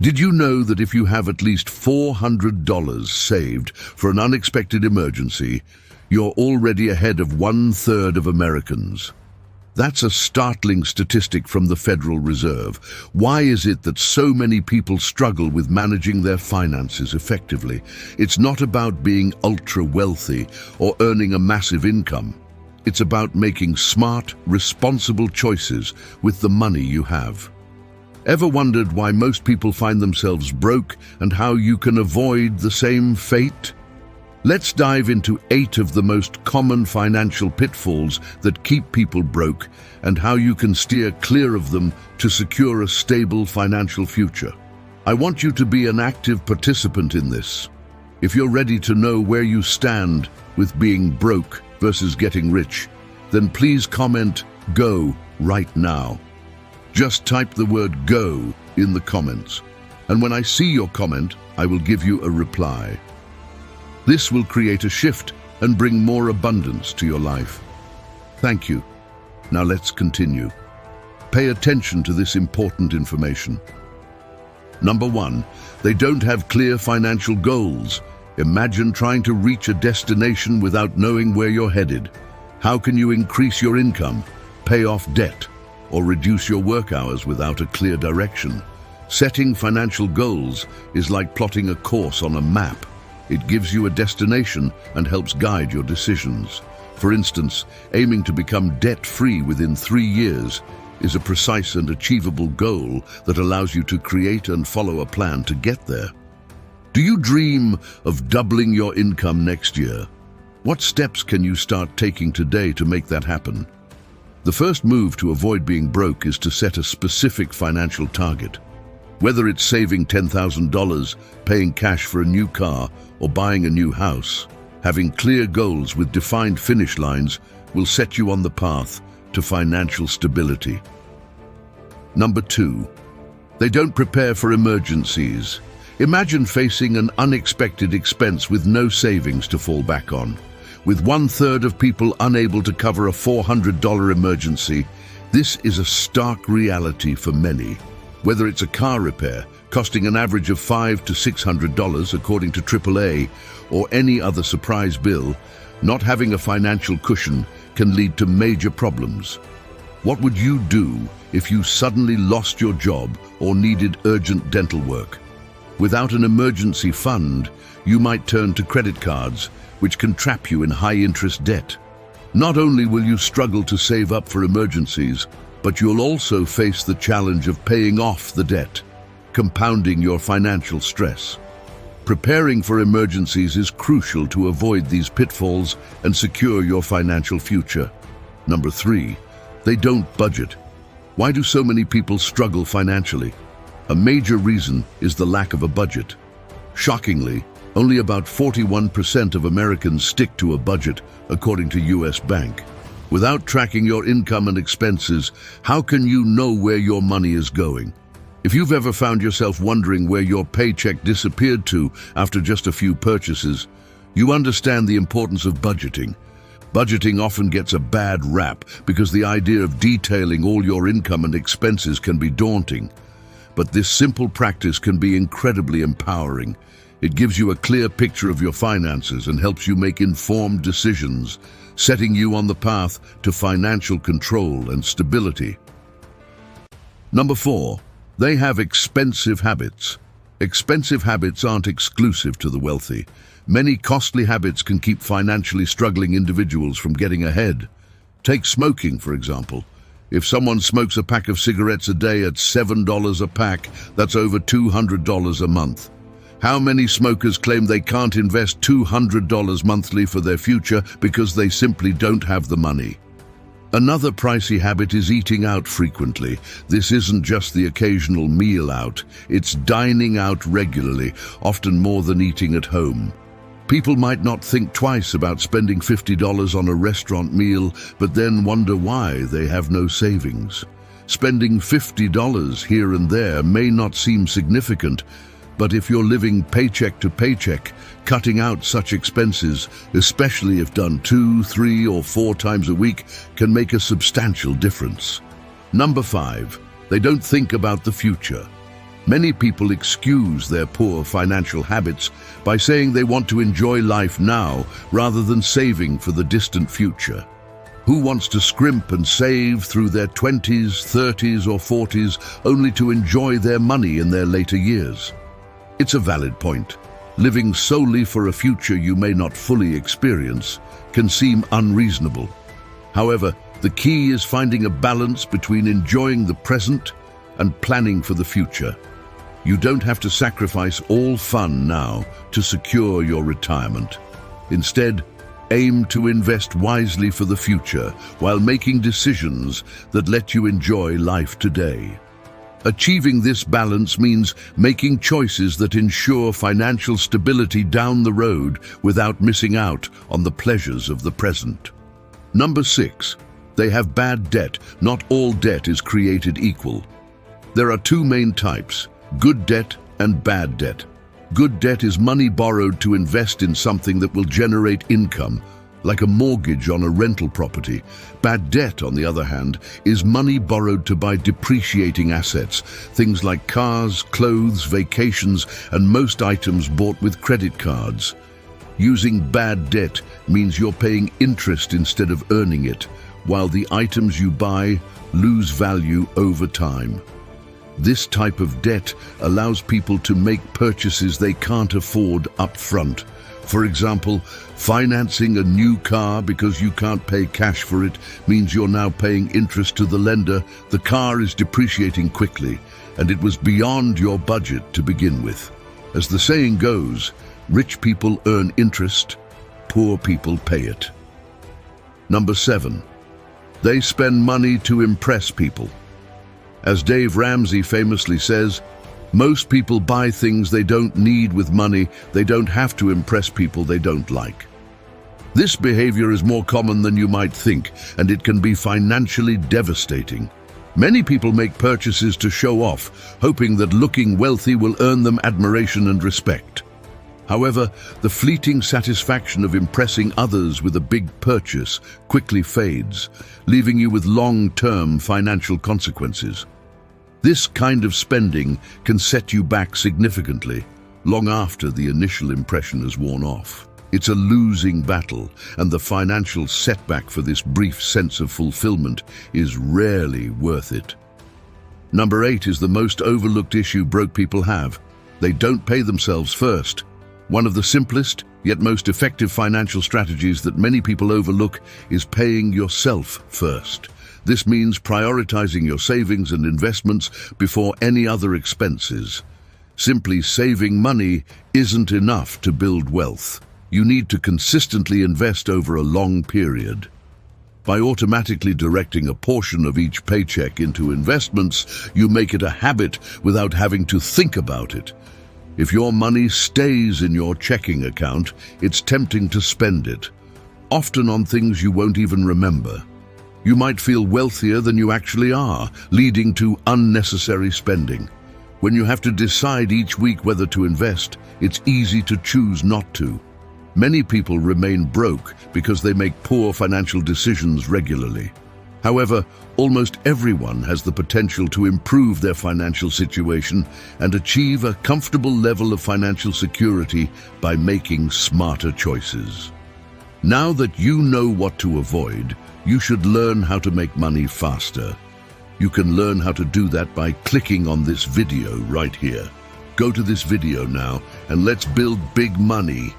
Did you know that if you have at least $400 saved for an unexpected emergency, you're already ahead of 1/3 of Americans? That's a startling statistic from the Federal Reserve. Why is it that so many people struggle with managing their finances effectively? It's not about being ultra-wealthy or earning a massive income. It's about making smart, responsible choices with the money you have. Ever wondered why most people find themselves broke and how you can avoid the same fate? Let's dive into 8 of the most common financial pitfalls that keep people broke and how you can steer clear of them to secure a stable financial future. I want you to be an active participant in this. If you're ready to know where you stand with being broke versus getting rich, then please comment "Go" right now. Just type the word "Go" in the comments, and when I see your comment, I will give you a reply. This will create a shift and bring more abundance to your life. Thank you. Now let's continue. Pay attention to this important information. Number 1, they don't have clear financial goals. Imagine trying to reach a destination without knowing where you're headed. How can you increase your income, pay off debt, or reduce your work hours without a clear direction? Setting financial goals is like plotting a course on a map. It gives you a destination and helps guide your decisions. For instance, aiming to become debt-free within 3 years is a precise and achievable goal that allows you to create and follow a plan to get there. Do you dream of doubling your income next year? What steps can you start taking today to make that happen? The first move to avoid being broke is to set a specific financial target. Whether it's saving $10,000, paying cash for a new car, or buying a new house, having clear goals with defined finish lines will set you on the path to financial stability. Number 2, they don't prepare for emergencies. Imagine facing an unexpected expense with no savings to fall back on. With 1/3 of people unable to cover a $400 emergency, this is a stark reality for many. Whether it's a car repair, costing an average of $500 to $600 according to AAA, or any other surprise bill, not having a financial cushion can lead to major problems. What would you do if you suddenly lost your job or needed urgent dental work? Without an emergency fund, you might turn to credit cards, which can trap you in high-interest debt. Not only will you struggle to save up for emergencies, but you'll also face the challenge of paying off the debt, compounding your financial stress. Preparing for emergencies is crucial to avoid these pitfalls and secure your financial future. Number 3, they don't budget. Why do so many people struggle financially? A major reason is the lack of a budget. Shockingly, only about 41% of Americans stick to a budget, according to US Bank. Without tracking your income and expenses, how can you know where your money is going? If you've ever found yourself wondering where your paycheck disappeared to after just a few purchases, you understand the importance of budgeting. Budgeting often gets a bad rap because the idea of detailing all your income and expenses can be daunting. But this simple practice can be incredibly empowering. It gives you a clear picture of your finances and helps you make informed decisions, setting you on the path to financial control and stability. Number 4, they have expensive habits. Expensive habits aren't exclusive to the wealthy. Many costly habits can keep financially struggling individuals from getting ahead. Take smoking, for example. If someone smokes a pack of cigarettes a day at $7 a pack, that's over $200 a month. How many smokers claim they can't invest $200 monthly for their future because they simply don't have the money? Another pricey habit is eating out frequently. This isn't just the occasional meal out, it's dining out regularly, often more than eating at home. People might not think twice about spending $50 on a restaurant meal, but then wonder why they have no savings. Spending $50 here and there may not seem significant, but if you're living paycheck to paycheck, cutting out such expenses, especially if done 2, 3, or 4 times a week, can make a substantial difference. Number 5, they don't think about the future. Many people excuse their poor financial habits by saying they want to enjoy life now rather than saving for the distant future. Who wants to scrimp and save through their 20s, 30s or 40s only to enjoy their money in their later years? It's a valid point. Living solely for a future you may not fully experience can seem unreasonable. However, the key is finding a balance between enjoying the present and planning for the future. You don't have to sacrifice all fun now to secure your retirement. Instead, aim to invest wisely for the future while making decisions that let you enjoy life today. Achieving this balance means making choices that ensure financial stability down the road without missing out on the pleasures of the present. Number 6. They have bad debt. Not all debt is created equal. There are two main types: good debt and bad debt. Good debt is money borrowed to invest in something that will generate income, like a mortgage on a rental property. Bad debt, on the other hand, is money borrowed to buy depreciating assets, things like cars, clothes, vacations, and most items bought with credit cards. Using bad debt means you're paying interest instead of earning it, while the items you buy lose value over time. This type of debt allows people to make purchases they can't afford up front. For example, financing a new car because you can't pay cash for it means you're now paying interest to the lender. The car is depreciating quickly, and it was beyond your budget to begin with. As the saying goes, rich people earn interest, poor people pay it. Number 7. They spend money to impress people. As Dave Ramsey famously says, most people buy things they don't need with money they don't have to impress people they don't like. This behavior is more common than you might think, and it can be financially devastating. Many people make purchases to show off, hoping that looking wealthy will earn them admiration and respect. However, the fleeting satisfaction of impressing others with a big purchase quickly fades, leaving you with long-term financial consequences. This kind of spending can set you back significantly, long after the initial impression has worn off. It's a losing battle, and the financial setback for this brief sense of fulfillment is rarely worth it. Number 8 is the most overlooked issue broke people have. They don't pay themselves first. One of the simplest, yet most effective financial strategies that many people overlook is paying yourself first. This means prioritizing your savings and investments before any other expenses. Simply saving money isn't enough to build wealth. You need to consistently invest over a long period. By automatically directing a portion of each paycheck into investments, you make it a habit without having to think about it. If your money stays in your checking account, it's tempting to spend it, often on things you won't even remember. You might feel wealthier than you actually are, leading to unnecessary spending. When you have to decide each week whether to invest, it's easy to choose not to. Many people remain broke because they make poor financial decisions regularly. However, almost everyone has the potential to improve their financial situation and achieve a comfortable level of financial security by making smarter choices. Now that you know what to avoid, you should learn how to make money faster. You can learn how to do that by clicking on this video right here. Go to this video now and let's build big money